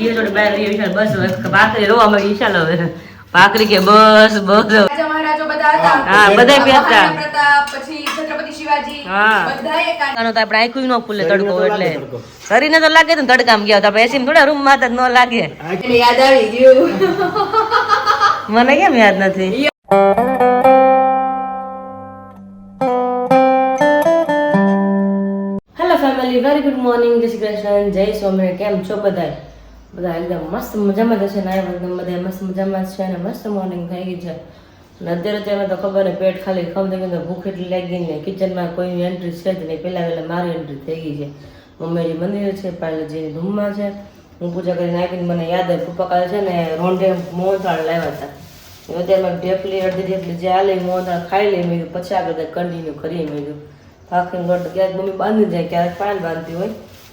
ये थोड़ी बाहर ये विशाल बस भाकरी रोवा में विशाल હવે ભાકરી કે બસ બસ મહારાજો બધા હતા હા બધાય બેસતા પ્રતાપ પછી છત્રપતિ શિવાજી બધાય કાનો તો આપણે આંખું ન ખુલે તડકો એટલે શરીરને તો લાગે ને તડકામાં ગયા તો આપણે એસી થોડા રૂમ માં ન લાગે એટલે યાદ આવી ગયું મને કેમ યાદ નથી hello family very good morning જય શ્રી કૃષ્ણ જય સ્વામિનારાયણ કેમ છો બધા એકદમ મસ્ત મજામાં જશે ને એકદમ બધા મસ્ત મજામાં છે ને મસ્ત મોર્નિંગ થઈ ગઈ છે અને અત્યારે તો ખબર ને પેટ ખાલી ખમ થઈ ગયું ભૂખ એટલી લાગી ગઈ ને કિચનમાં કોઈ એન્ટ્રી છે જ નહીં પહેલા મારી એન્ટ્રી થઈ ગઈ છે મમ્મીજી મંદિર છે પાર્લરજીની ધૂમમાં છે હું પૂજા કરીને આવીને મને યાદ આવે પપ્પા કાલે છે ને રોંઢે મોહનથાળ લાવ્યા હતા અત્યારે મેં ઢેપલી અડધી ઢેપલી જે હાલે મોહનથાળ ખાઈ લઈ મેં પછી આગળ કન્ટિન્યુ કરીએ મેં ભાખરીનો લોટ ક્યારેક મમ્મી બાંધી જાય ક્યારેક પાન બાંધતી હોય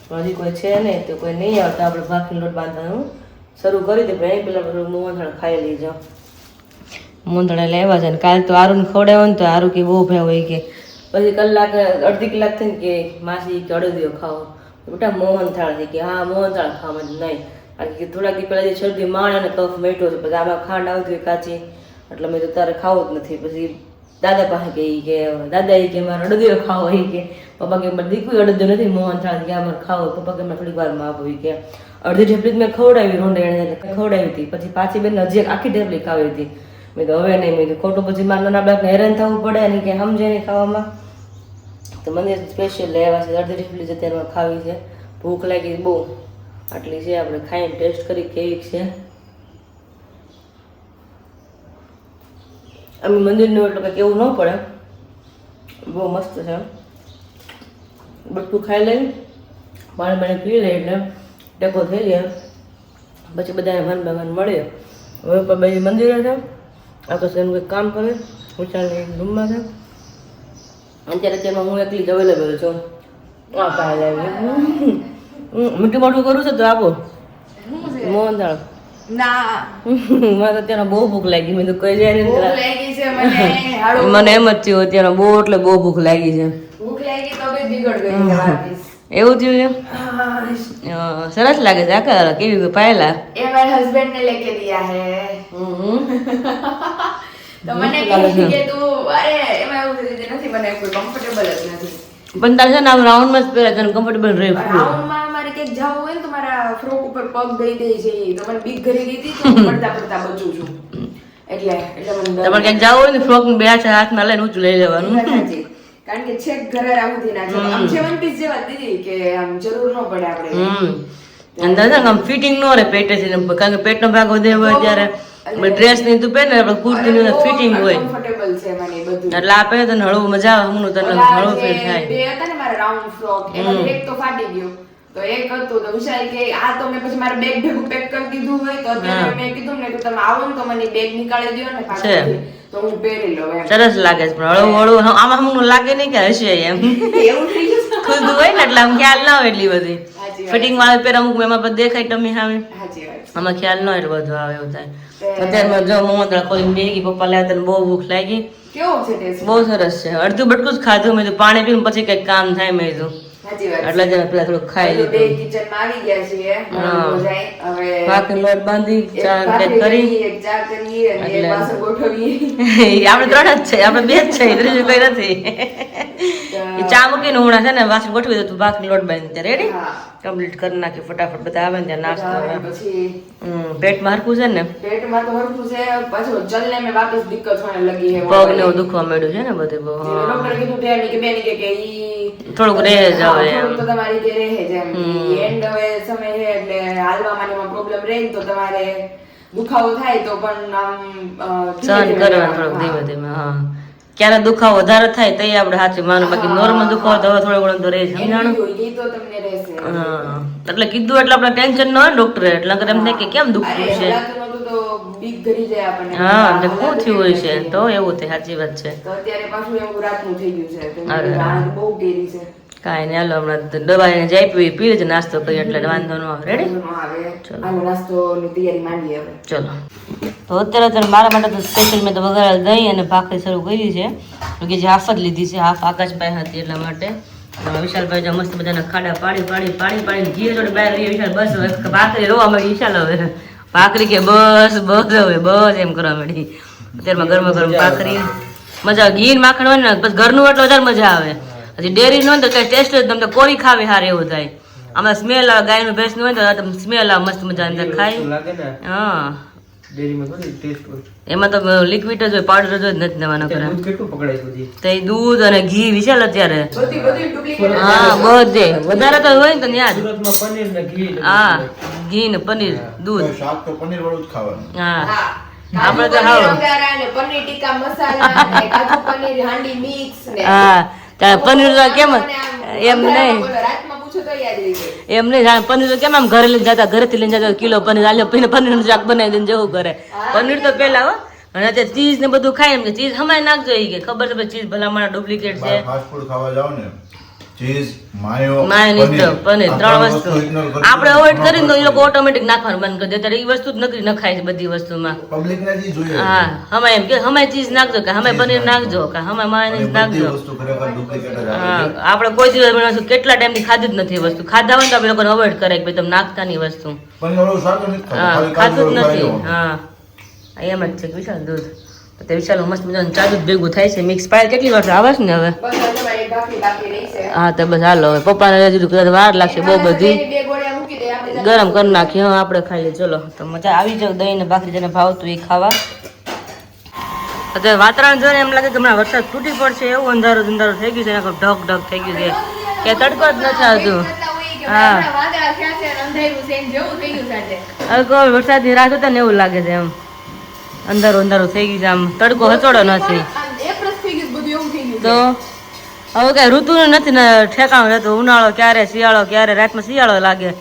હજી કોઈ છે નહીં તો કોઈ નહીં આવતા આપણે ભાખરીનો લોટ બાંધવાનું શરૂ કરી દે પણ પેલા બધું મોહનથાળ ખાઈ લઈ જાઓ મોહનથાળ લેવા છે ને કાલે તો આરુને ખવડાવ્યો ને તો આરુ કે બહુ ભાઈ હોય કે પછી કલાક અડધી કલાક થઈને કે માસી કે અડદિયો ખાવો બેટા મોહનથાળ છે કે હા મોહનથાળ ખાવા નહીં કારણ કે થોડાક દી પહેલાં જે શરદી માણ અને કફ મેટો છે પછી આમાં ખાંડ આવતી હોય કાચી એટલે મેં તો તારે ખાવું જ નથી પછી દાદા પાસે કે દાદા એ કે મારે અડદિયો ખાવો એ કે પપ્પા કે મારે દીકરી અડદિયો નથી મોહનથાળ કે મારે ખાવો પપ્પા કે મારે થોડીક વારમાં આપો કે અડધી ઢેપલી મેં ખવડાવી રોંડે એને ખવડાવી હતી પછી પાછી બેન હજી એક આખી ઢેપલી ખાવી હતી મેં તો હવે નહીં મેં ખોટું પછી મારા નાના બાળકને હેરાન થવું પડે અને કે સમજે નહીં ખાવામાં તો મને સ્પેશિયલ લેવા છે અડધી ઢેપલી જ અત્યારમાં ખાવી છે ભૂખ લાગી બહુ આટલી છે આપણે ખાઈને ટેસ્ટ કરી કેવી છે અમે મંદિરનું એટલે કંઈક એવું ન પડે બહુ મસ્ત છે બધું ખાઈ લઈ પાણી પી લઈ એટલે ટેકો થઈ જાય પછી બધાને મન ભગવાન મળે હવે પણ બીજી મંદિરે છે આ તો એનું કંઈક કામ કરે વિશાલની રૂમમાં છે અત્યારે હું એકલી જ અવેલેબલ છું આ કાલે મીઠું મોટું કરું છે તો આપો મોહનથાળ ના મને અત્યારે બહુ ભૂખ લાગી મેં તો કઈ જાય ભૂખ લાગી છે મને એમ જ થયું અત્યારે બહુ એટલે બહુ ભૂખ લાગી છે ભૂખ લાગી તો બી બિગડ ગઈ છે વાપસ એવું થયું છે સરસ લાગે છે આકા કેવી પાયલા એ મારા હસબન્ડ ને લેકે દિયા હે તો મને કહી કે તું અરે એમાં એવું થયું નથી મને કોઈ કમ્ફર્ટેબલ જ નથી પણ તારે છે ને આમ રાઉન્ડમાં જ પહેરે તને કમ્ફર્ટેબલ રહે રાઉન્ડમાં મારે ક્યાંક જવું હોય ને તો મારા ફ્રોક ઉપર પગ દઈ દે છે તો મને બીક ઘરી દીધી તો પડતા પડતા બચું છું એટલે મને તમારે ક્યાંક જવું હોય ને ફ્રોક બે હાથમાં લઈને ઊંચું લઈ લેવાનું કારણ કે છેક ઘરે આવું ના છે આમ છે વન પીસ જેવા દીધી કે આમ જરૂર ન પડે આપણે અંદર છે આમ ફિટિંગ ન રહે પેટે છે કારણ કે પેટનો ભાગ વધે હોય ત્યારે ડ્રેસ ની તું પહેરે આપણે કુર્તી ની ફિટિંગ હોય કમ્ફર્ટેબલ છે મને બધું એટલે આ પહેરે તને હળવું મજા આવે હું તને હળવું ફીલ થાય બે હતા ને મારા રાઉન્ડ ફ્રોક એમાં એક તો ફાટી ગયો તો એક હતું તો વિશાલ કે આ તો મેં પછી મારા બેગ ભેગું પેક કરી દીધું હોય તો અત્યારે મેં કીધું ને કે તમે આવો ને તો મને બેગ નીકાળી દો ને પાછળથી તો હું પહેરી લઉં એમ સરસ લાગે છે પણ હળવું હળવું આમાં હમણાં લાગે નહીં કે હશે એમ એવું થઈ ગયું ખુદ હોય ને એટલે આમ ખ્યાલ ના હોય એટલી બધી ફિટિંગ વાળા પહેરે અમુક એમાં બધું દેખાય ટમી સામે આમાં ખ્યાલ ન હોય એટલે બધું આવે એવું થાય અત્યારે જો મોહનથાળ ખોલીને બેગી પપ્પા લાવ્યા તને બહુ ભૂખ લાગી કેવો છે ટેસ્ટ બહુ સરસ છે અડધું બટકું જ ખાધું મેં પાણી પીને પછી કઈક કામ થાય મેં કીધું એટલે જ પેલા થોડું ખાઈ લીધું કિચનમાં આવી ગયા છીએ હવે ભાખરી લોટ બાંધી ચા કરી ચા કરી અને વાસણ ગોઠવીએ આપણે ત્રણ જ છે આપણે બે જ છે ત્રીજું કઈ નથી ચા મૂકીને હું છે ને વાસણ ગોઠવી દઉં તું ભાખરી લોટ બાંધી ત્યાં રેડી કમ્પ્લીટ કરી નાખી ફટાફટ બધા આવે ને ત્યાં નાસ્તો પછી પેટમાં હરખું છે ને પેટમાં તો હરખું છે પાછું ચલને મે વાપસ દિક્કત થવા લગી હે પગ ને દુખવા માંડ્યું છે ને બધે બહુ ડોક્ટર કીધું કે બેની કે ઈ થોડુંક રહે જ હવે તો તમારી કે રહે જ એમ એન્ડ હવે સમય છે એટલે હાલવામાં એમાં પ્રોબ્લેમ રહે તો તમારે દુખાવો થાય તો પણ આમ સહન કરવાનું થોડુંક ધીમે ધીમે હા ક્યારે દુખાવો વધારે થાય તો આપણે સાચું માનું બાકી નોર્મલ દુખાવો તો થોડો ઘણો તો રહે સમજાણું એટલે કીધું એટલે આપણે ટેન્શન ન હોય ડોક્ટરે એટલે એમ થાય કે કેમ દુખતું છે હા શું થયું હોય છે તો એવું થાય સાચી વાત છે કાંઈ નહીં હાલો હમણાં દવા એને જાય પી જ નાસ્તો કરી એટલે વાંધો ન આવે રેડી ચલો તો અત્યારે મારા માટે તો સ્પેશિયલ મેં તો વઘારેલ દહીં અને ભાખરી શરૂ કરી છે કે જે હાફ જ લીધી છે હાફ આકાશભાઈ હતી એટલા માટે વિશાલભાઈ જો મસ્ત મજાના ખાડા પાડીને ઘી જોડે બહાર રહી વિશાલ બસ હવે ભાખરી રોવા મળી વિશાલ હવે ભાખરી કે બસ હવે બસ એમ કરવા મળી અત્યારમાં ગરમ ભાખરી મજા ઘી માખણ હોય ને બસ ઘરનું એટલે વધારે મજા આવે હજી ડેરી નો તો કઈ ટેસ્ટ જ તમને કોરી ખાવે હારે એવું થાય આમાં સ્મેલ આવે ગાયનું ભેંસનું હોય તો સ્મેલ આવે મસ્ત મજા અંદર ખાય હા એમાં તો લિક્વિડ જ હોય પાવડર જ નથી દેવાનો કરે તે દૂધ અને ઘી વિશાલ અત્યારે હા બધે વધારે તો હોય ને તો યાદ હા ઘી ને પનીર દૂધ શાક તો પનીર વાળું જ ખાવાનું હા આપણે તો પનીર ટીકા મસાલા ને કાજુ પનીર હાંડી મિક્સ ને હા ત્યાં પનીર તો કેમ એમ નહીં રાતમાં પૂછો તો યાદ રહી જાય એમ નહીં પનીર તો કેમ આમ ઘરે લઈને જતા ઘરેથી લઈને જતા કિલો પનીર આલ્યો પનીરનું શાક બનાવી દઈને જવું કરે પનીર તો પેલા હો અને અત્યારે ચીઝ ને બધું ખાય એમ કે ચીઝ હમાય નાખજો એ કે ખબર છે ચીઝ ભલામણ ડુપ્લિકેટ છે ફાસ્ટ ફૂડ ખાવા જાવ ને ચીઝ માયો પનીર ત્રણ વસ્તુ આપણે અવોઇડ કરીને તો એ લોકો ઓટોમેટિક નાખવાનું બંધ કરી દે ત્યારે એ વસ્તુ જ નકરી નખાય છે બધી વસ્તુમાં પબ્લિક ને જી જોઈએ હા હમાય એમ કે હમાય ચીઝ નાખજો કે હમાય પનીર નાખજો કે હમાય માયોનીઝ નાખજો વસ્તુ ખરેખર ડુપ્લિકેટ જ હા આવે આપણે કોઈ દિવસ બનાવશું કેટલા ટાઈમથી ખાધી જ નથી વસ્તુ ખાધા હોય તો આપણે લોકોને અવોઇડ કરે કે ભાઈ તમે નાખતા નહીં વસ્તુ પનીર વાળું શાક નથી હા ખાતું ખાતું જ ખાલી નથી હા એમ જ છે કે વિશાલ દૂધ તો વિશાલ મસ્ત મજાનું ચાદુ ભેગું થાય છે મિક્સ પાય કેટલી વાર આવે છે ને હવે બસ હવે તમારી બાકી રહી છે હા તો બસ હાલો હવે પપ્પાને હજુ કદાચ વાર લાગશે બહુ બધી બે ગોળિયા મૂકી દે આપણે ગરમ કરી નાખી હા આપણે ખાઈ લઈએ ચલો તો મજા આવી જાવ દહીં ને ભાખરી જેને ભાવતું એ ખાવા અત્યારે વાતાવરણ જોઈને એમ લાગે કે હમણાં વરસાદ તૂટી પડશે એવું અંધારું થઈ ગયું છે એના ઢગ થઈ ગયું છે કે તડકો જ નથી આવતું હા વાદળા થયા છે અંધારું છે એમ જેવું થઈ ગયું છે હવે કોઈ વરસાદની રાહ જોતા ને એવું લાગે છે એમ અંધારું થઈ ગયું છે આમ તડકો હચોડો નથી એપ્રિલ થઈ ગયું બધું એવું થઈ ગયું તો હવે કઈ ઋતુનું નથી ને ઠેકાણું રહેતું ઉનાળો ક્યારે શિયાળો ક્યારે રાતમાં શિયાળો લાગે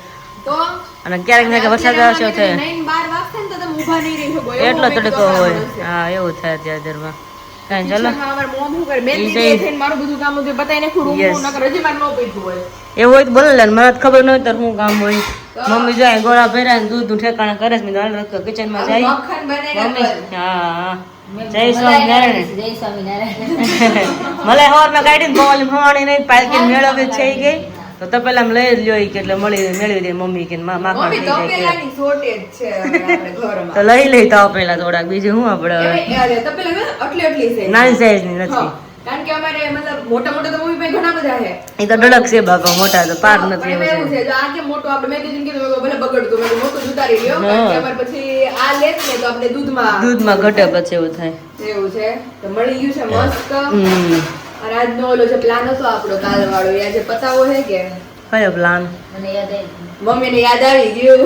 તો અને ક્યારેક વરસાદ આવશે થાય 9-12 વાગશે ને તો તમે ઊભા નહીં રહી શકો એટલો તડકો હોય હા એવું થાય અત્યારે દરમાં કાંઈ ચલો અમાર મોમ શું કરે બેન દીદી થઈને મારું બધું કામ બધું બતાઈ નાખું રૂમ નકર હજી માર નો પીધું હોય એવું હોય તો બોલે લે મને તો ખબર ન હોય તો શું કામ હોય મમ્મી જાય ગોળા ભર્યા ને દૂધ ઠેકાણા કરે છે મેં કિચનમાં જાય મક્ખન બનાવીને મમ્મી હા જય સ્વામિનારાયણ મને હવારમાં કાઢીને બોલી ભવાણી નહીં પાલકી મેળવી છે ઈ ગઈ તો તપેલા લઈ જ લ્યો ઈ કે એટલે મેળવી દે મમ્મી કે માખણ મમ્મી થઈ જાય તપેલાની શોર્ટેજ છે હવે આપણે ઘરમાં તો લઈ લઈ તો પેલા થોડાક બીજું શું આપણે હવે તપેલા આટલી છે નાની સાઈઝ ની નથી કારણ કે અમારે મતલબ મોટા મોટા તો મમ્મી પાસે ઘણા બધા છે એ તો ડડક છે બાપા મોટા તો પાર નથી પણ એવું છે જો આ કે મોટો આપણે મેં કીધું કે ભલે બગડતું મેં મોટું જ ઉતારી લ્યો કારણ કે અમારે પછી આ લેત ને તો આપણે દૂધમાં ઘટે પછી એવું થાય એવું છે તો મળી ગયું છે મસ્ત અને આજનો ઓલો જે પ્લાન હતો આપણો કાલ વાળો એ આજે પતાવો છે કે કયો પ્લાન મમ્મીને યાદ આવી ગયું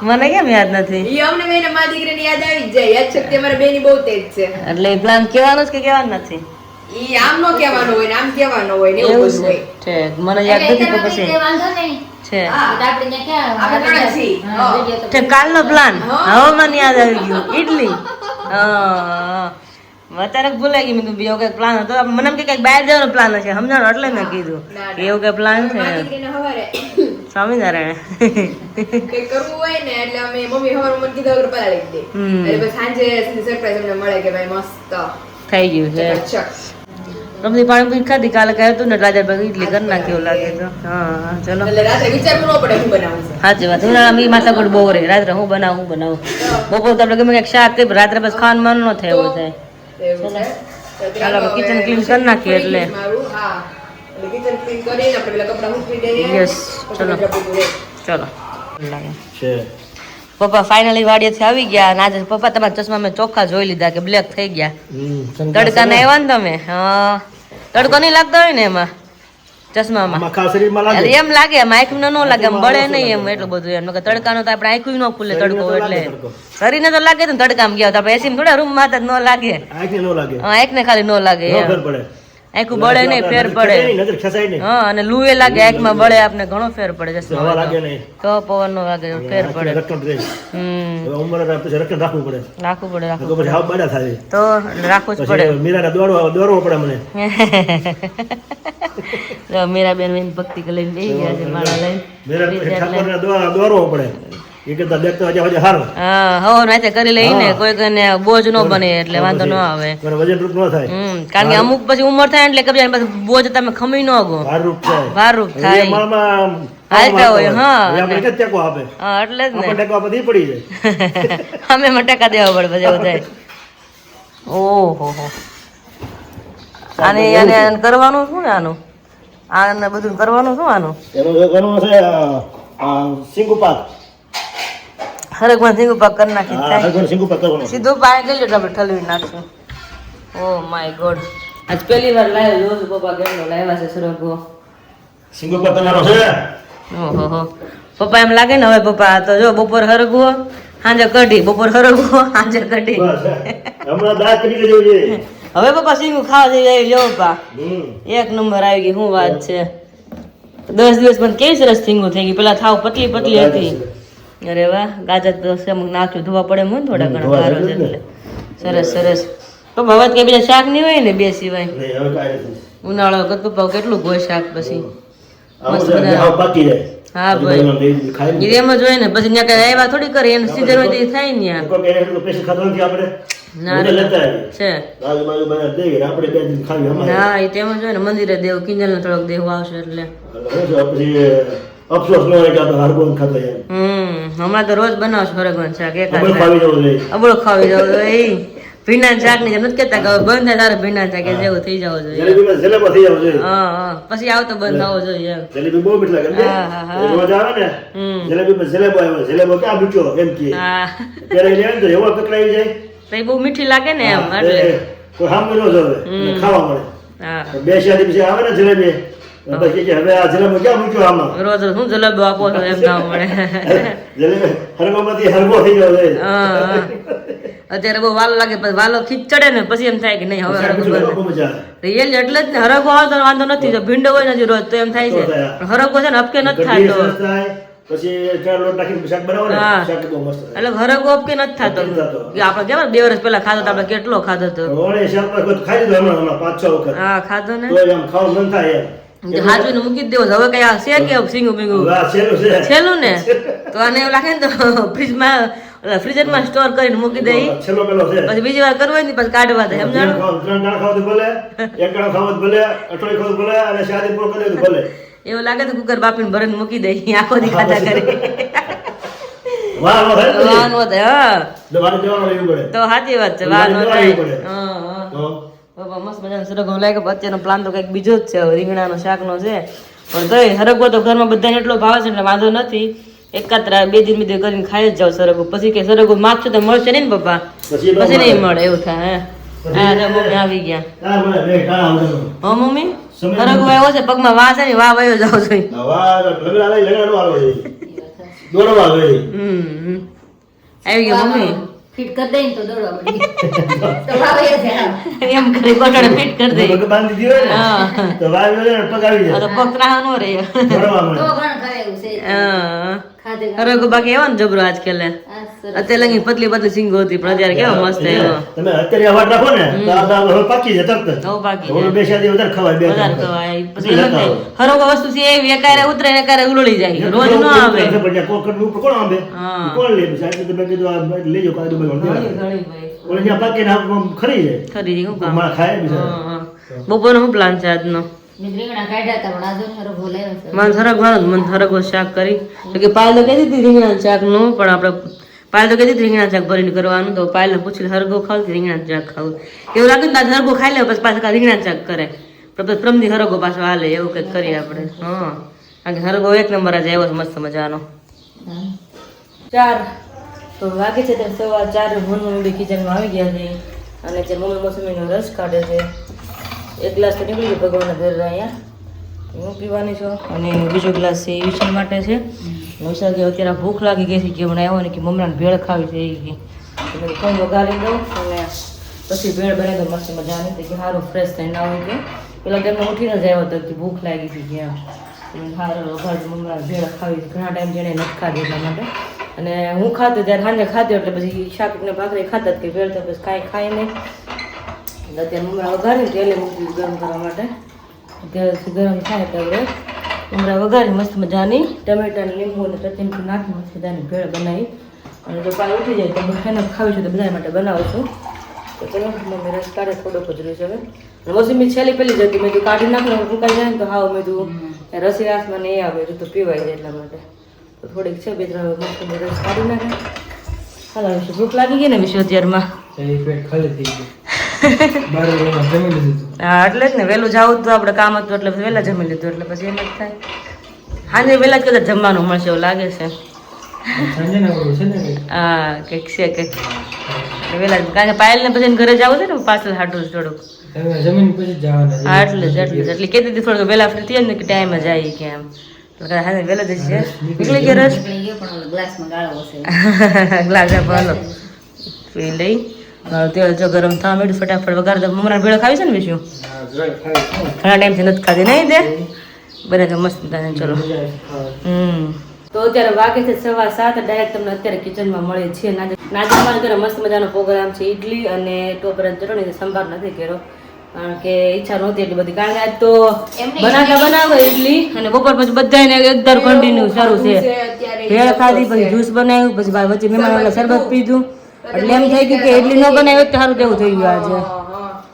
મને કેમ યાદ નથી ઈ અમને મેને મારી દીકરીને યાદ આવી જ જાય યાદ શક્તિ અમારા બેની બહુ તેજ છે એટલે એ પ્લાન કહેવાનો જ કે કહેવાનો નથી ઈ આમ નો કહેવાનો હોય ને આમ કહેવાનો હોય ને એવું બધું હોય ઠીક મને યાદ નથી તો પછી છે ઠીક કાલનો પ્લાન હવે મને યાદ આવી ગયું ઈડલી હા અત્યારે ભૂલાઈ ગઈ મેં બીજો કઈક પ્લાન હતો મને એમ કે કઈક બહાર જવાનો પ્લાન છે સમજાણો એટલે મેં કીધું એવું કઈ પ્લાન છે સ્વામિનારાયણ કઈ કરવું હોય ને એટલે અમે મમ્મી હવારે મને કીધું અગર પલાળી દે એટલે પછી સાંજે સરપ્રાઈઝ અમને મળે કે ભાઈ મસ્ત થઈ ગયું છે રમતી પાણી ખાધી કાલે કઈ હતું ને રાજા ભાઈ ઇડલી કરી નાખી એવું લાગે તો હા ચલો એટલે રાત્રે વિચારવું ન પડે શું બનાવું છે સાચી વાત ઉનાળામાં માથા પર બહુ રહે રાત્રે હું બનાવું બપોર તો આપણે ગમે કંઈક શાક કઈ રાત્રે બસ ખાવાનું મન ન થાય એવું થાય એવું છે ચાલો કિચન ક્લીન કરી નાખીએ એટલે મારું હા એટલે કિચન ક્લીન કરીને આપણે પેલા કપડા મૂકી દઈએ યસ ચલો ચલો લાગે પપ્પા ફાઇનલી વાડીએથી આવી ગયા અને આજે પપ્પા તમારા ચશ્મા મેં ચોખ્ખા જોઈ લીધા કે બ્લેક થઈ ગયા તડકા ને આવ્યા ને તમે હા તડકો નહીં લાગતો હોય ને એમાં ચશ્મામાં એમ લાગે એમ આંખ ન લાગે એમ બળે નહીં એમ એટલું બધું એમ તડકાનો તો આપણે આંખ ન ખુલે તડકો એટલે શરીરને તો લાગે ને તડકામાં ગયા તો આપણે એસી થોડા રૂમ માં ન લાગે આંખ ને ખાલી ન લાગે આંખું બળે નહીં ફેર પડે હા અને લુએ લાગે આંખમાં બળે આપણે ઘણો ફેર પડે તો પવન નો લાગે ફેર પડે રાખવું પડે તો રાખવું જ પડે મીરાબેન ભક્તિ લઈને બેસી ગયા છે માળા લઈને એ કરતા દેખતો આજે સારું હા હો રાતે કરી લઈને કોઈ કને બોજ ન બને એટલે વાંધો ન આવે વજન રૂપ ન થાય કારણ કે અમુક પછી ઉંમર થાય એટલે કબીર પછી બોજ તમે ખમી ન ગો ભારરૂપ થાય ભારરૂપ એ થાય માળમાં હાલતા હોય હા આપણે કે ટેકો આપે હા એટલે જ ને આપણે ટેકો આપવાથી પડી જાય અમે મટકા દેવા પડે પછી એવું થાય ઓહો હો આને આને કરવાનું શું ને આનું આને બધું કરવાનું શું આનું એનું કરવાનું છે સિંગુ પાક હરકમાં સિંગુ પાક કરી નાખી હા થાય હરગણ સિંગુ પાક કરવાનું સીધું પાણી ગઈ આપણે ઠલવી નાખશું ઓ માય ગોડ આજ પહેલી વાર લાવ્યો જોઉં છું પપ્પા કેટલો લાવ્યા છે સરગવો સિંગુ પાક કરવાનો છે ઓહો પપ્પા એમ લાગે ને હવે પપ્પા આ તો જો બપોર હરગવો સાંજે કઢી બપોર હરગવો સાંજે કઢી બસ હમણાં દાંત કરી લેજો છે હવે પપ્પા સિંગુ ખાવા જેવી આવી જો પપ્પા હમ એક નંબર આવી ગઈ શું વાત છે 10 દિવસ પણ કેવી સરસ સિંગુ થઈ ગઈ પેલા થાવ પતલી પતલી હતી અરે વાહ ગાજર તો અમુક નાખ્યું ધોવા પડે મને થોડા ઘણા ગારો છે એટલે સરસ સરસ તો હવે કઈ બીજા શાક નહીં હોય ને બે સિવાય નહીં હવે કાંઈ નથી ઉનાળો કતું પાવ કેટલું ગોય શાક પછી આવું છે ને, આવું પાકી જાય હા ભાઈ ખાઈ એ એમ જ હોય ને પછી ત્યાં કઈ આવ્યા થોડી કરે એને સીઝન હોય તો ઈ થાય ને યાર. કોઈ એને પેશી ખાતો નથી આપણે ના બધા લેતા આવીએ છે આજુબાજુ બધા દઈએ ને આપણે બે દિન ખાવી અમારે ના એ તેમ જ હોય ને મંદિરે દેવ કિંજલ ને થોડોક દેવું આવશે એટલે એટલે શું છે, પછી અફસોસ ન હોય કે આપણે હરગો ખાતો યાર હમણાં તો રોજ બનાવશો હરગવાનું શાક આપણે એકાદ ખાવી જવું જોઈએ અબળો ખાવી જવું જોઈએ એ ભીના શાક ની જેમ નથી કેતા કે હવે બંધ થાય તારે ભીના શાક એ જેવું થઈ જવું જોઈએ જલેબીમાં જલેબા થઈ જવું જોઈએ હા હા પછી આવતો બંધ થવો જોઈએ એમ જલેબી બહુ મીઠ લાગે ને? હા, હા, હા. એ રોજ આવે ને જલેબીમાં જલેબો આવ્યો જલેબો ક્યાં મૂક્યો એમ કે હા ત્યારે એને એમ તો એવો પકડાઈ જાય તો એ બહુ મીઠી લાગે ને એમ હા, એટલે કોઈ સામે ન જોવે અને ખાવા મળે હા તો બે શાદી પછી આવે ને જલેબી પછી કે હવે આ જલેબો ક્યાં મૂક્યો આમાં રોજ રોજ હું જલેબો આપો છો એમ ના મળે જલેબી હરગોમાંથી હરગો થઈ ગયો છે હા હા. અત્યારે બહુ વાલો લાગે પછી વાલો ખીચ ચડે ને પછી એમ થાય કે નહીં હવે હરગો પછી બને. બહુ મજા આવે રિયલ એટલે જ ને હરગો આવે તો વાંધો નથી જો ભીંડો હોય ને હજી રોજ તો એમ થાય છે તો થાય. પણ હરગો છે ને અપકે નથી કઢી થતો સરસ થાય, પછી ચાર લોટ નાખીને શાક બનાવો ને હા. શાક બહુ મસ્ત થાય એટલે હરગો અપકે નથી થતો નથી થતો. કે આપણે કેવા 2 વર્ષ પહેલા ખાધો તો આપણે કેટલો ખાધો તો વળી શાક પર કોઈ ખાઈ લીધું હમણાં 5-6 વખત હા ખાધો ને તો આમ ખાવાનું મન થાય એમ હાજવીને મૂકી જ દેવો છે. હવે કઈ આ છે કે સિંગું બિંગું હવે આ છેલ્લું છે છેલ્લું ને તો આને એવું લાગે ને તો ફ્રીજમાં ફ્રીઝરમાં સ્ટોર કરીને મૂકી દઈ છેલ્લો પેલો છે પછી બીજી વાર કરવું હોય ને પછી કાઢવા દે સમજાણું ત્રણ દાણા ખાવ તો ભલે એક દાણા ખાવ તો ભલે અઠવાડિયે ખાવ તો ભલે અને શાદી પૂરો કરી દે તો ભલે એવું લાગે તો કુકર બાપીને ભરીને મૂકી દઈ આખો દી ખાધા કરી વાહ વાહ થાય ને? વાનો થાય હા એટલે વારે જવાનું રહેવું પડે તો સાચી વાત છે વારે વાનો જવાનું થાય રહેવું પડે. હા હા તો બાપા મસ્ત મજાનો સરગવો લાગે પણ અત્યારનો પ્લાન તો કંઈક બીજો જ છે હવે રીંગણાનો શાકનો છે પણ તોય સરગવો તો ઘરમાં બધાને એટલો ભાવે છે એટલે વાંધો નથી એકાત્રા 2 દિન બીજે કરીને ખાઈ જ જાવ સરગવો પછી કે સરગવો માગશું તો મળશે નહીં ને પપ્પા પછી ન પછી નહીં મળે. મળે એવું થાય હે હા જો મમ્મી આવી ગયા હા મને બે ટાણા આવડે હો મમ્મી સમય સરગવો આવ્યો છે પગમાં વાહ છે ને વાહ વયો જાવ છો વાહ લગડા લઈ લગડા નો આવે દોડવા આવે આવી ગયો મમ્મી ફિટ કરી દઈ તો દોડવા મળી તો ભાવે છે હા. એમ કરી કોટડે ફિટ કરી દે પગ બાંધી દીધો ને હા તો વાહ વાહ પગ આવી આ જાય તો પગ ત્રાહ નો રે દોડવા મળે તો ઘણ ખાય એવું છે હા ખાધે સરગવો બાકી એવો ને જબરો આજકાલ આ સરસ. અત્યારે લગી પતલી પતલી સિંગો હતી પણ અત્યારે કેવો મસ્ત આવ્યો તમે અત્યારે અવાજ રાખો ને તો આ દાળ હવે પાકી જાય તરત જ. નવ પાકી ઓલું બે શાદી વધારે ખવાય બે વધારે ત્રણ. ખવાય પછી એમ જ થાય હરોગો વસ્તુ છે એવી એકારે ઉતરે ને એકારે ઉલળી જાય રોજ ન આવે કોકડ ઉપર કોણ આંબે હા. કોણ લે પછી એટલે તમે કીધું આ લેજો કાયદો ભાઈ ઘણી ઘણી ભાઈ ઓલે જ્યાં પાકીને આમ ખરી જાય ખરી શું કામ મારા ખાય બિચારા. હા, હા. બપોરનો શું પ્લાન છે આજનો મેં રીંગણા કાઢ્યા હતા પણ આજે મારો બોલાયો છે મન સરગવાનું મન સરગવો શાક કરી તો કે પાયલ તો કહેતી હતી રીંગણા શાકનું પણ આપણે પાયલ તો કહેતી હતી રીંગણા શાક ભરીને કરવાનું તો પાયલને પૂછ્યું હરગો ખાવ કે રીંગણા શાક ખાવું એવું લાગે ને તો હરગો ખાઈ લે પછી પાછા રીંગણા શાક કરે પણ પછી પ્રમદી હરગો પાછો હાલે એવું કંઈક કરીએ આપણે હા કારણ કે હરગો એક નંબર જ આવ્યો છે મસ્ત મજાનો હા. 4 તો વાગે છે ત્યારે 4:15 મમ્મી બી કિચનમાં આવી ગયા છે અને જે મમ્મી મોસમીનો રસ કાઢે છે એક ગ્લાસ તો નીકળી ગયો ભગવાનના ઘરે અહીંયા હું પીવાની છું અને બીજો ગ્લાસ છે એ વિશાલ માટે છે વિશાલ કે અત્યારે ભૂખ લાગી ગઈ છે કે હમણાં આવ્યો ને કે મમ્મીને ભેળ ખાવી છે એ કે ફોન વગાડી દઉં અને પછી ભેળ બનાવી દઉં મસ્ત મજાની તો કે સારું ફ્રેશ થઈને ના હોય કે પેલા તેમને ઉઠીને જ આવ્યો હતો કે ભૂખ લાગી છે કે એમ સારું વઘાર મમ્મીને ભેળ ખાવી છે ઘણા ટાઈમ જેને નથી ખાધી એટલા માટે અને હું ખાતો ત્યારે સાંજે ખાતી એટલે પછી શાક ને ભાખરી ખાતા જ કે ભેળ તો પછી કાંઈ ખાય નહીં એટલે અત્યારે મમ્મી વઘારીને તેલે મૂકી ગરમ કરવા માટે અત્યારે ગરમ થાય એટલે આપણે મમરા વઘારી મસ્ત મજાની ટમેટા લીંબુ અને ચટણી નાખી મસ્ત મજાની ભેળ બનાવી અને જો પાણી ઉઠી જાય તો એને ખાવી છું તો બધા માટે બનાવું છું તો ચલો મમ્મી રસ કાઢે થોડોક જ રહ્યું છે હવે મોસમી છેલ્લી પેલી જતી મેં તું કાઢી નાખો ફૂંકાઈ જાય ને તો હાવ મેં તું રસી રાસમાં નહીં આવે તો પીવાય જાય એટલા માટે તો થોડીક છે 2-3 મસ્ત રસ કાઢી નાખે હાલ ભૂખ લાગી ગઈ ને વિશ્વ અત્યારમાં હા એટલે જ ને વહેલું જવું તો આપણે કામ હતું એટલે વહેલા જમી લીધું એટલે પછી એમ જ થાય હાજે વહેલા જ કદાચ જમવાનું મળશે એવું લાગે છે હા કંઈક છે કંઈક વહેલા કારણ કે પાયલને પછી ઘરે જવું છે ને પાછળ હાટું થોડુંક હા એટલે જ એટલે કહેતી હતી થોડુંક વહેલા ફ્રી થઈએ ને કે ટાઈમ જાય કે એમ હા વહેલા જ છે નીકળી ગયો રસ ગ્લાસમાં ગાળો હશે ગ્લાસ આપવાનો પી લઈ તેલ જો ગરમ થવા માંડ્યું ફટાફટ વઘાર દો મમરા ભેળો ખાવી છે ને બીજું ઘણા ટાઈમથી નથી ખાધી નહીં દે બને તો મસ્ત થાય ચલો તો અત્યારે વાગે છે 7:15 ડાયરેક્ટ તમને અત્યારે કિચનમાં મળે છે નાજે અમારા ઘરે મસ્ત મજાનો પ્રોગ્રામ છે ઇડલી અને ટોપરાની ચટણી સંભાર નથી કર્યો કારણ કે ઈચ્છા નહોતી એટલી બધી કારણ કે આજ તો બનાવે ઇડલી અને બપોર પછી બધાને એકદર કન્ટિન્યુ શરૂ છે ભેળ ખાધી પછી જ્યુસ બનાવ્યું પછી વચ્ચે મહેમાનોને શરબત પીધું એટલે એમ થઈ ગયું કે ઇડલી ન બનાવે તો સારું તેવું થઈ ગયું આજે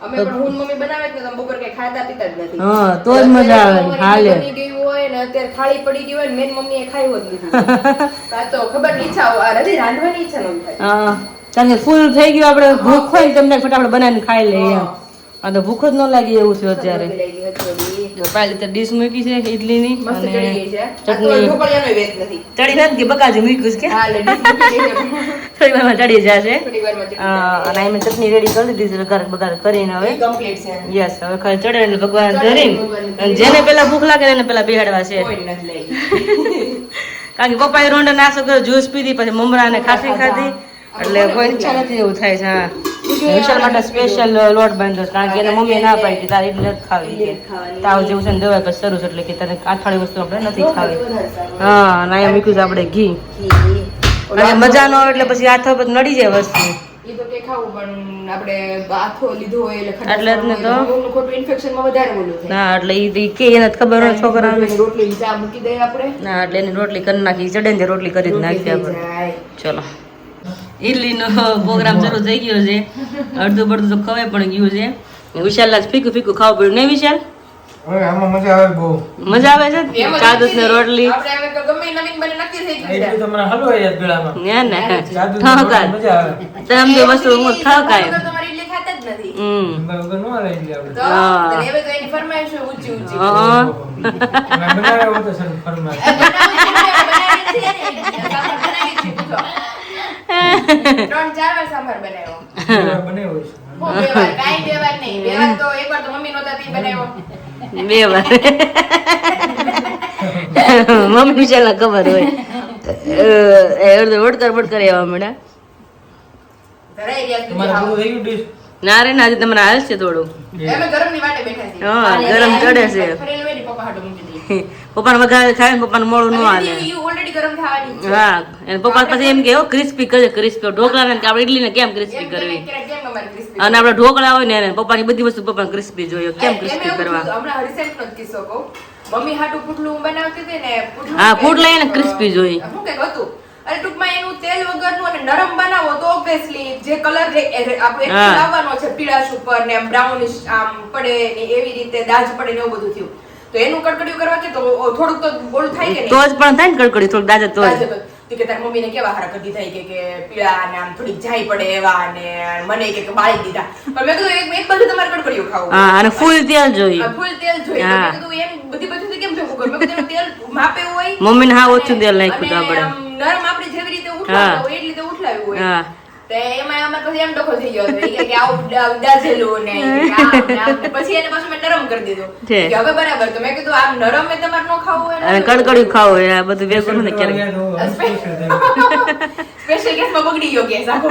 અમે પણ હું મમ્મી બનાવે જ ને બપોર કઈ ખાતા પીતા જ નથી હા તો જ મજા આવે હાલે બની ગયું હોય ને અત્યારે ખાલી પડી ગઈ હોય ને મેન મમ્મીએ ખાયું જ લીધું આ તો ખબર ની ઈચ્છા હોય રાધી રાંધવાની ઈચ્છા ન થાય હા કારણ કે ફૂલ થઈ ગયું આપણે ભૂખ હોય ને તમને ફટાફટ બનાવીને ખાઈ લઈએ એમ આ તો ભૂખ જ ન લાગી એવું છે અત્યારે પહેલી તો ડીશ મૂકી છે ઇડલીની મસ્ત અને ચડી ગઈ છે ચટણી ઢોકળિયાનો વેત નથી ચડી નથી કે બકાજુ મૂક્યું છે કે હા ડીશ મૂકી ગઈ છે થોડી વારમાં ચડી જશે થોડી વારમાં ચડી અને એમ ચટણી રેડી કરી દીધી છે વઘાર બઘાર કરીને હવે કમ્પ્લીટ છે યસ હવે ખાલી ચડે એટલે ભગવાન ધરીને અને જેને પેલા ભૂખ લાગે એને પેલા બેહાડવા છે કોઈ નથી લઈ કારણ કે પપ્પાએ રોંડા નાસ્તો કર્યો જ્યુસ પીધી પછી મમરા અને ખાસી ખાધી એટલે કોઈ ઈચ્છા નથી એવું થાય છે હા વિશાલ માટે સ્પેશિયલ લોટ બાંધ્યો છે કારણ કે એને મમ્મીએ ના પાડી કે તારે ઇડલી નથી ખાવી કે તાવ જેવું છે ને દવા પછી શરૂ છે એટલે કે તારે આથાળી વસ્તુ આપણે નથી ખાવી હા અને અહીંયા મૂક્યું છે આપણે ઘી અને મજા ન આવે એટલે પછી હાથ પર નડી જાય વસ્તુ ઈ તો કે ખાવું પણ આપણે બાથો લીધો હોય એટલે એટલે જ ને તો. ખોટું ઇન્ફેક્શન માં વધારે ઓલું થાય ના એટલે ઈ કે એને જ ખબર હોય છોકરાને રોટલી ની ચા મૂકી દઈએ આપણે ના એટલે એની રોટલી કરી નાખી ચડે ને રોટલી કરી જ નાખી આપણે જાય. ચલો ઇડલીનો પ્રોગ્રામ શરૂ થઈ ગયો છે અડધું પડધું તો ખવાય પણ ગયું છે વિશાલ આજ ફીકું ફીકું ખાવું પડ્યું નહીં વિશાલ મજા આવે છે એમ જ ચા દૂધ ને રોટલી આપણે હવે તો ગમે નવીન બને નક્કી થઈ ગયું છે ના ના ઠાવકા તમે બે વસ્તુ હું ઠાવકાય વગર તમારી ઇડલી ખાતા જ નથી તો હા. હવે તો એની ફરમાઈશ હોય ઊંચી ઊંચી હા ત્રણ ચાર વાર સાંભાર બનાવ્યો હું બે વાર કાંઈ બે વાર નહીં બે વાર તો એકવાર તો મમ્મી નહોતા તે બનાવ્યો 2 વાર મમ્મી વિશાલને ખબર હોય વડકર વડકર એવા મળ્યા ધરાઈ ગયા સુધી ના રે ના આજે તમારે હાલ છે થોડું અમે ગરમની વાટે બેઠા છીએ હા ગરમ ચડે છે ફરેલ વેડી પપ્પા હાટુ મૂકી દઈએ પપ્પાને વઘારે ખાય ને પપ્પાને મોડું ન હાલે ઈ ઓલરેડી ગરમ થવાની છે હા એને પપ્પા પછી એમ કે ક્રિસ્પી કરે ક્રિસ્પી ઢોકળા ને આપણે ઇડલી ને કેમ ક્રિસ્પી કરવી કેમ અમારે crispy અને આપણે ઢોકળા હોય ને એને પપ્પાની બધી વસ્તુ પપ્પાને ક્રિસ્પી જોઈએ કેમ ક્રિસ્પી એમ એવું કરવા થયું, હમણાં recent નો જ કિસ્સો કહું. મમ્મી હાટુ પુડલું બનાવતી હતી ને પુડલું હા, કંઈક, પુડલા એને crispy જોઈએ. શું કંઈક હતું અરે ટૂંકમાં એનું તેલ વગરનું અને નરમ બનાવો તો ઓબ્વિયસલી જે કલર આપણે હા. લાવવાનો છે પીળાશ ઉપર ને આમ બ્રાઉનિશ આમ પડે ને એવી રીતે દાજ પડે ને એવું બધું થયું તો એનું કડકડિયું કરવા કે તો થોડુંક તો બોલું થાય કે તો નહીં જ પણ થાય ને કડકડી થોડીક દાજે તો જ દાજ હતો. તો કે તારી મમ્મીને કેવા હારા કરી દીધા કે પીળા ને આમ થોડીક જાય પડે એવા ને મને કે બાળી દીધા પણ મેં કીધું એક બાજુ તમારે કડકડિયું ખાવું હા અને ફૂલ તેલ જોઈએ ફૂલ તેલ જોઈએ તો હા. મેં કીધું એમ બધી બાજુથી કેમ ભેગું કરું? મેં કીધું એનું તેલ માપે હોય મમ્મીને હા અને- ઓછું તેલ નાખ્યું તો અને આપણે આમ નરમ આપણે જેવી રીતે ઉઠલાવતા હા. હોય એટલી રીતે ઉઠલાવ્યું હોય હા તો એમાં અમારે પછી એમ ડખો થઈ ગયો હતો. ઈ કે આવું દાઝેલું ને ઈ કે આમ ને આમ ને. પછી એને પાછું મેં નરમ કરી દીધું છે. કે હવે બરાબર તો મેં કીધું આમ નરમ એ તમારે ન ખાવું હોય અને કડકડી ખાવો હોય આ બધું ભેગું ને ક્યારેક સ્પેશિયલ ગેસમાં બગડી ગયો ગેસ આખો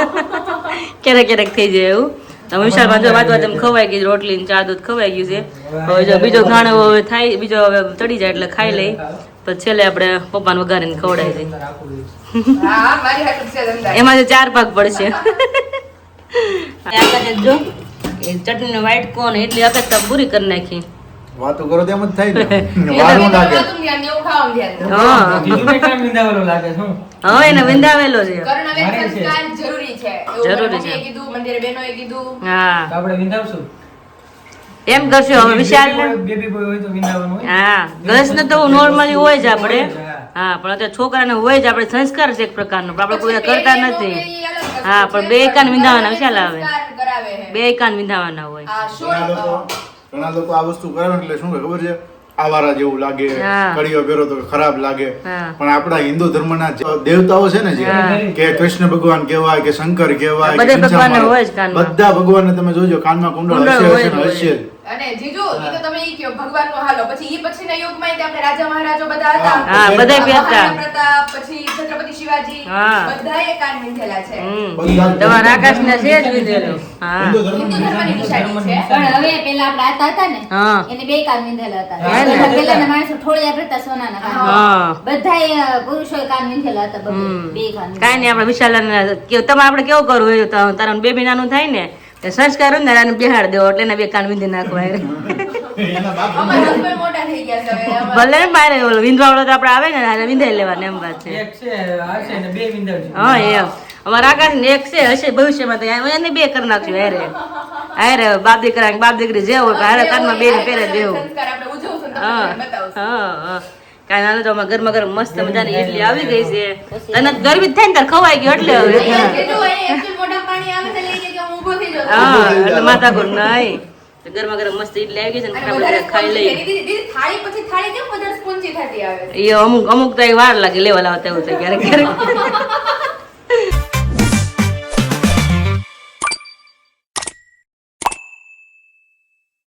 ક્યારેક થઈ જાય એવું તમે વિશાળમાં જો વાત એમ ખવાઈ ગઈ રોટલી ને ચા દૂધ ખવાઈ ગયું છે હવે જો બીજો ખાણો હવે થાય બીજો હવે ચડી જાય એટલે ખાઈ લઈ પછી છેલ્લે આપણે પપ્પાને વઘારીને ખવડાવી દઈએ હા મારી હાટુ છે ધંધા એમાં જે 4 ભાગ પડશે જો એ ચટણીનો વ્હાઈટ કોન એટલી અપેક્ષા પૂરી કરી નાખી વાતો કરો તેમ જ થાય ને એ વારું તમે લાગે નહોતું ધ્યાન દેવું, ખાવાનું ધ્યાન દેવું. હા જીજુને કેમ વિંધાવેલો લાગે છે હું? હવે એને વિંધાવેલો છે કર્ણવેદ મારે છે. સંસ્કાર જરૂરી છે એવું જરૂરી મમ્મીએ છે. કીધું, મંદિરે બહેનોએ કીધું. હા તો આપણે વિંધાવશું. એમ કરશું હવે વિશાલ બેબી બોય હોય તો વિંધાવાનું હોય. હા ગર્લ્સ ને તો નોર્મલી હોય જ આપણે હા. હા પણ અત્યારે છોકરાને હોય જ આપણે સંસ્કાર છે એક પ્રકારનો પણ આપણે કોઈ પછી કરતા પહેરીને નથી નો પહેરી એ અલગ વસ્તુ હા, છે, પણ બે કાન વિંધાવાના કર્ણવેદ વિશાલ આવે. સંસ્કાર કરાવે છે. બે કાન વિંધાવાના હોય આ ઘણા લોકો આ વસ્તુ કરે ને એટલે શું કે ખબર છે આવારા જેવું લાગે હા. કડીઓ પહેરો તો ખરાબ લાગે હા. પણ આપણા હિન્દુ ધર્મના જે દેવતાઓ છે ને જે હા. કે કૃષ્ણ ભગવાન કહેવાય કે શંકર કહેવાય બધે કે ભગવાનને ઘનશ્યામ હોય જ કાનમાં. બધા ભગવાનને તમે જોજો કાનમાં કુંડળ કુંડળ હશે હોય હશે જ ને હોય. હશે જ. અને જીજુ ઈ તો તમે ઈ કયો ભગવાનનો હાલો પછી ઈ પછીના યુગમાં તે આપણે રાજા મહારાજો બધા હતા. હા, બધાય પહેરતા. મહારાણા પ્રતાપ, પછી છત્રપતિ શિવાજી હા. બધાએ કાન વિંધેલા છે. હમ તમારા આકાશને છે જ વિધેલો હા હિન્દુ હિન્દુ ધર્મની ધર્મની નિશાની છે. પણ હવે પેલા આપણા આતા હતા ને હા. એને બે કાન વિંધેલા હતા હા ને. પેલાના માણસો ઠોળિયા ભરતા સોનાના કાન હા બધાય પુરુષોએ કાન વિંધેલા હતા બધે. હમ. બે કાન કાંઈ નહીં આપણે વિશાલાને તમારે આપણે કેવું કરવું હોય તો તારા બેબી નાનું થાય ને તો સંસ્કાર હોય ને એને બેહાડ દેવો એટલે એને બે કાન વિંધી નાખવા એના બાપ અમારા husband મોટા થઈ ગયા છે હવે. ભલે ને બારે ઓલો વિંધવાળો તો આપણે આવે ને હારે વિંધાઈ લેવાના એમ વાત છે એક છે હશે ને બે વિંધાવશું. હા એમ અમારા આકાશ ને એક છે હશે ભવિષ્યમાં તો એને બે કરી નાખશું હારે બાપ દીકરા બાપ દીકરી જે હોય હારે કાનમાં બે ને પહેરે દેવું સંસ્કાર આપણે ઉજવશું ને હા તમને બતાવશું. હા કાંઈ નાનું તો અમારા ઘરમાં ગરમ મસ્ત મજાની ઇડલી આવી ગઈ છે તને ગરમી જ થાય ને તાર ખવાઈ ગયો એટલે હવે અહીંયા જીજુ અહીંયા actually મોઢામાં પાણી આવે તો લઈ જાય કે હું ઊભો થઈ જાઉં. હા એટલે માથાકૂટ નહીં તો ગરમા ગરમ મસ્ત ઇડલી આવી ગઈ છે ને અને આપણે વધારે બધા ખાઈ spongy લઈએ થઈ. દીદી થાળી પછી થાળી કેમ વધારે સ્પોન્જી થતી આવે છે? એ અમુક અમુક તો વાર લાગે લેવા લાવતા એવું થાય ક્યારેક ક્યારેક